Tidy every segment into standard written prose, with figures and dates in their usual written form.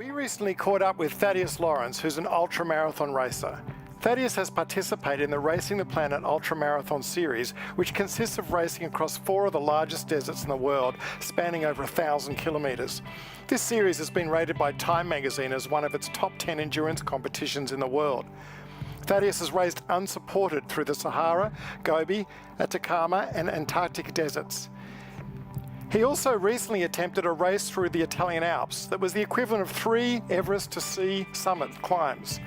We recently caught up with Thaddeus Lawrence, who's an ultramarathon racer. Thaddeus has participated in the Racing the Planet Ultramarathon series, which consists of racing across 4 of the largest deserts in the world, spanning over 1,000 kilometres. This series has been rated by Time magazine as one of its top 10 endurance competitions in the world. Thaddeus has raced unsupported through the Sahara, Gobi, Atacama and Antarctica deserts. He also recently attempted a race through the Italian Alps that was the equivalent of 3 Everest to sea summit climbs.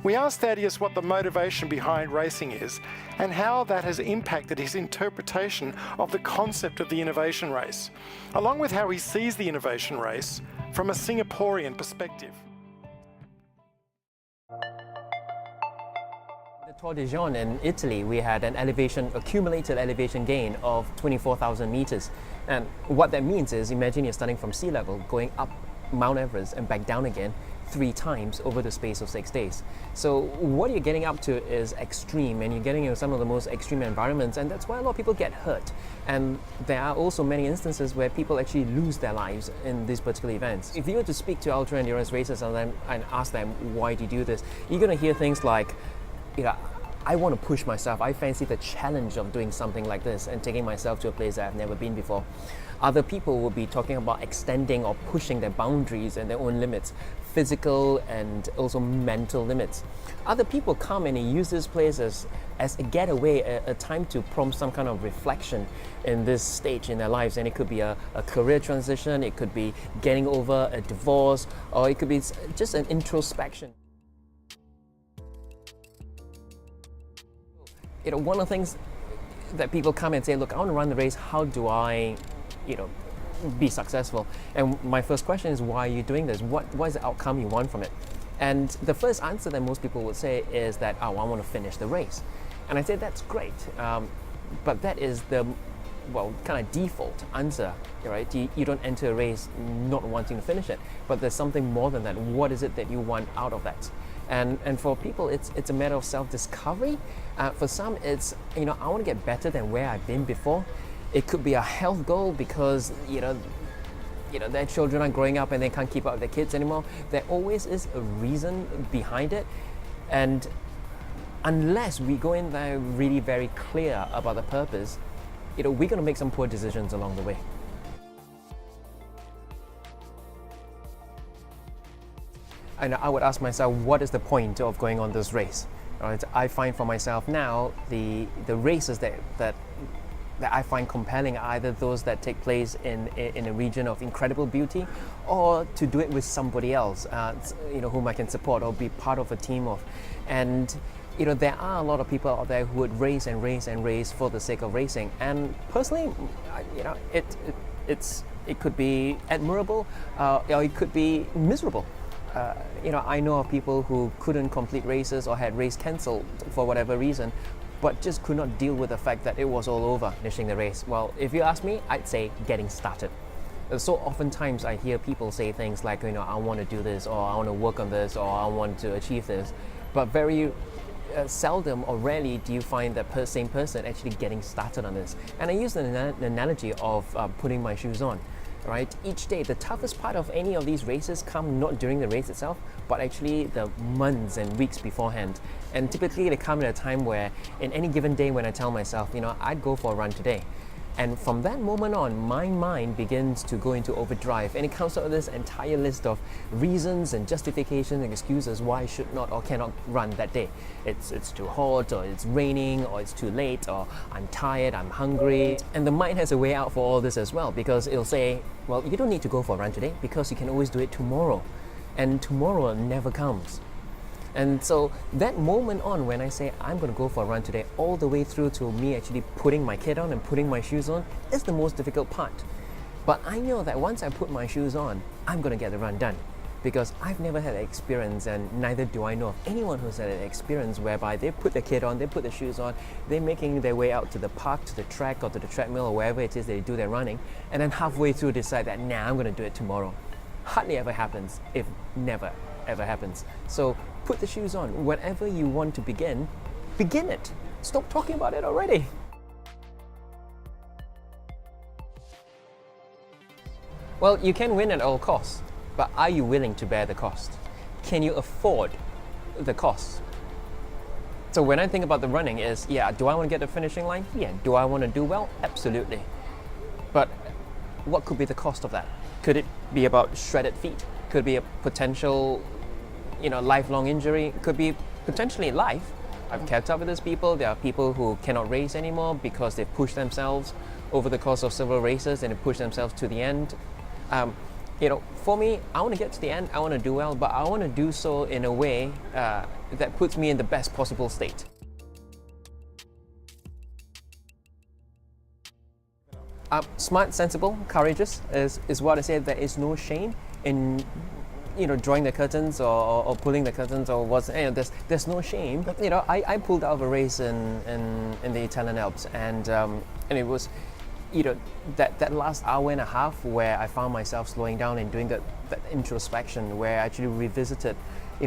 We asked Thaddeus what the motivation behind racing is and how that has impacted his interpretation of the concept of the innovation race, along with how he sees the innovation race from a Singaporean perspective. The Tour de Jean in Italy, we had an accumulated elevation gain of 24,000 meters. And what that means is, imagine you're starting from sea level, going up Mount Everest and back down again 3 times over the space of 6 days. So what you're getting up to is extreme, and you're getting into some of the most extreme environments, and that's why a lot of people get hurt. And there are also many instances where people actually lose their lives in these particular events. If you were to speak to ultra endurance racers and ask them, why do you do this? You're going to hear things like, I want to push myself. I fancy the challenge of doing something like this and taking myself to a place that I've never been before. Other people will be talking about extending or pushing their boundaries and their own limits, physical and also mental limits. Other people come and use this place as a getaway, a time to prompt some kind of reflection in this stage in their lives. And it could be a career transition, it could be getting over a divorce, or it could be just an introspection. One of the things that people come and say, look, I want to run the race, how do I, be successful? And my first question is, why are you doing this? What is the outcome you want from it? And the first answer that most people would say is that, I want to finish the race. And I say, that's great, but that is the, kind of default answer, right? You don't enter a race not wanting to finish it, but there's something more than that. What is it that you want out of that? And for people, it's a matter of self-discovery. For some, it's, I want to get better than where I've been before. It could be a health goal because, their children are growing up and they can't keep up with their kids anymore. There always is a reason behind it. And unless we go in there really very clear about the purpose, we're going to make some poor decisions along the way. And I would ask myself, what is the point of going on this race? Right? I find for myself now, the races that I find compelling are either those that take place in a region of incredible beauty, or to do it with somebody else, whom I can support or be part of a team of. And there are a lot of people out there who would race and race and race for the sake of racing. And personally, it could be admirable, or it could be miserable. I know of people who couldn't complete races or had race cancelled for whatever reason, but just could not deal with the fact that it was all over finishing the race. Well, if you ask me, I'd say getting started. So oftentimes I hear people say things like, I want to do this, or I want to work on this, or I want to achieve this, but very seldom or rarely do you find that same person actually getting started on this. And I use the analogy of putting my shoes on. Right? Each day, the toughest part of any of these races come not during the race itself, but actually the months and weeks beforehand. And typically they come at a time where in any given day when I tell myself, I'd go for a run today. And from that moment on, my mind begins to go into overdrive, and it comes out with this entire list of reasons and justifications and excuses why I should not or cannot run that day. It's too hot, or it's raining, or it's too late, or I'm tired, I'm hungry. And the mind has a way out for all this as well, because it'll say, well, you don't need to go for a run today because you can always do it tomorrow. And tomorrow never comes. And so that moment on, when I say I'm going to go for a run today, all the way through to me actually putting my kit on and putting my shoes on, is the most difficult part. But I know that once I put my shoes on, I'm going to get the run done. Because I've never had an experience, and neither do I know of anyone who's had an experience whereby they put the kit on, they put the shoes on, they're making their way out to the park, to the track, or to the treadmill, or wherever it is they do their running, and then halfway through decide that, I'm going to do it tomorrow. Hardly ever happens, if never ever happens. So put the shoes on. Whatever you want to begin it. Stop talking about it already. Well, you can win at all costs. but are you willing to bear the cost? Can you afford the cost? So when I think about the running is, yeah, do I want to get the finishing line? Yeah. Do I want to do well? Absolutely. But what could be the cost of that? Could it be about shredded feet? Could it be a potential, lifelong injury? Could be potentially life. I've kept up with these people. There are people who cannot race anymore because they've pushed themselves over the course of several races and they push themselves to the end. For me, I want to get to the end, I want to do well, but I want to do so in a way that puts me in the best possible state. Smart, sensible, courageous is what I say. There is no shame in drawing the curtains or pulling the curtains or there's no shame. I pulled out of a race in the Italian Alps and it was that last hour and a half where I found myself slowing down and doing that introspection, where I actually revisited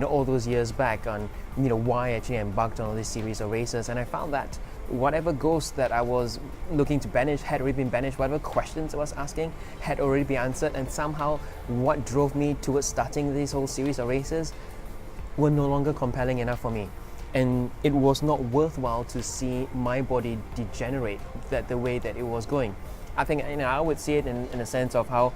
all those years back on why I actually embarked on this series of races. And I found that whatever ghost that I was looking to banish had already been banished, whatever questions I was asking had already been answered, and somehow what drove me towards starting this whole series of races were no longer compelling enough for me. And it was not worthwhile to see my body degenerate the way that it was going. I think I would see it in a sense of how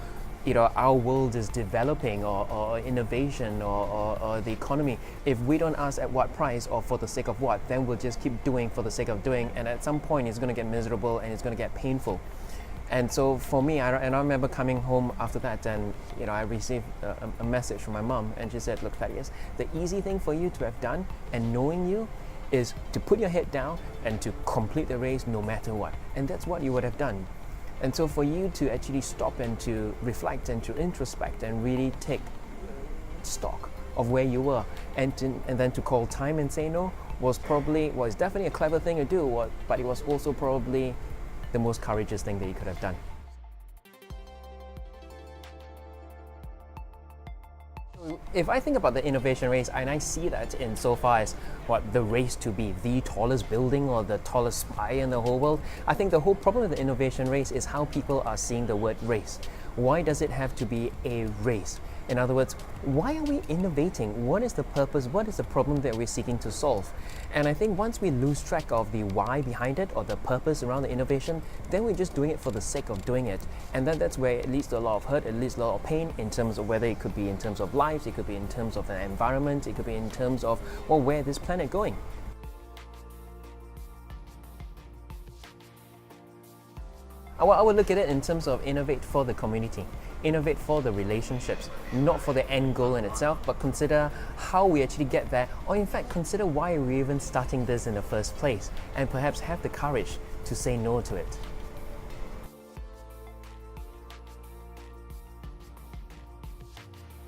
our world is developing or innovation or the economy. If we don't ask at what price or for the sake of what, then we'll just keep doing for the sake of doing, and at some point it's going to get miserable and it's going to get painful. And so for me, I remember coming home after that, and I received a message from my mom, and she said, "Look, Thaddeus, the easy thing for you to have done, and knowing you, is to put your head down and to complete the race no matter what." And that's what you would have done. And so for you to actually stop and to reflect and to introspect and really take stock of where you were, and then to call time and say no was definitely a clever thing to do, but it was also probably the most courageous thing that you could have done. If I think about the innovation race, and I see that in so far as the race to be the tallest building or the tallest spire in the whole world, I think the whole problem with the innovation race is how people are seeing the word race. Why does it have to be a race? In other words, why are we innovating? What is the purpose? What is the problem that we're seeking to solve? And I think once we lose track of the why behind it or the purpose around the innovation, then we're just doing it for the sake of doing it. And then that's where it leads to a lot of hurt, it leads to a lot of pain in terms of whether it could be in terms of lives, it could be in terms of an environment, it could be in terms of, where this planet going? I would look at it in terms of innovate for the community, innovate for the relationships, not for the end goal in itself, but consider how we actually get there, or in fact consider why we're even starting this in the first place, and perhaps have the courage to say no to it.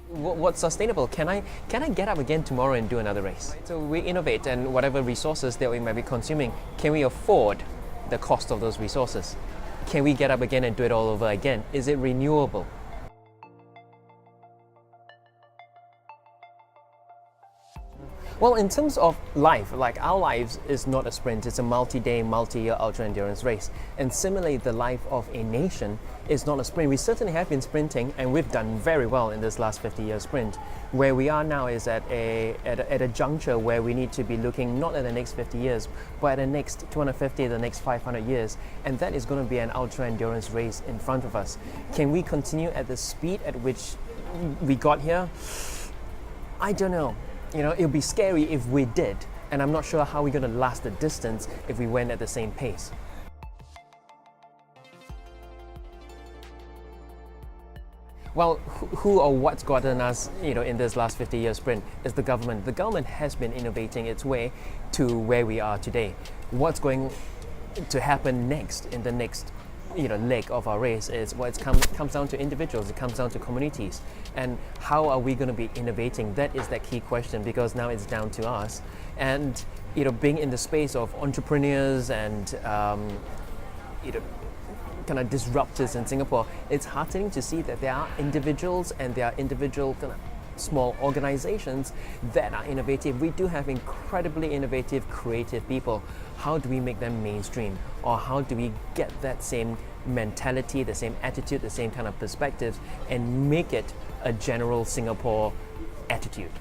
What's sustainable? Can I get up again tomorrow and do another race? So we innovate, and whatever resources that we might be consuming, can we afford the cost of those resources? Can we get up again and do it all over again? Is it renewable? Well, in terms of life, like our lives is not a sprint, it's a multi-day, multi-year ultra-endurance race. And similarly, the life of a nation is not a sprint. We certainly have been sprinting, and we've done very well in this last 50-year sprint. Where we are now is at a juncture where we need to be looking not at the next 50 years, but at the next 250, the next 500 years. And that is going to be an ultra-endurance race in front of us. Can we continue at the speed at which we got here? I don't know. It would be scary if we did, and I'm not sure how we're going to last the distance if we went at the same pace. Well, who or what's gotten us, in this last 50-year sprint is the government. The government has been innovating its way to where we are today. What's going to happen next in the next leg of our race is it comes down to individuals, it comes down to communities, and how are we going to be innovating? That is that key question, because now it's down to us. And being in the space of entrepreneurs and kind of disruptors in Singapore, it's heartening to see that there are individuals and there are individual kind of small organizations that are innovative. We do have incredibly innovative, creative people. How do we make them mainstream? Or how do we get that same mentality, the same attitude, the same kind of perspectives, and make it a general Singapore attitude.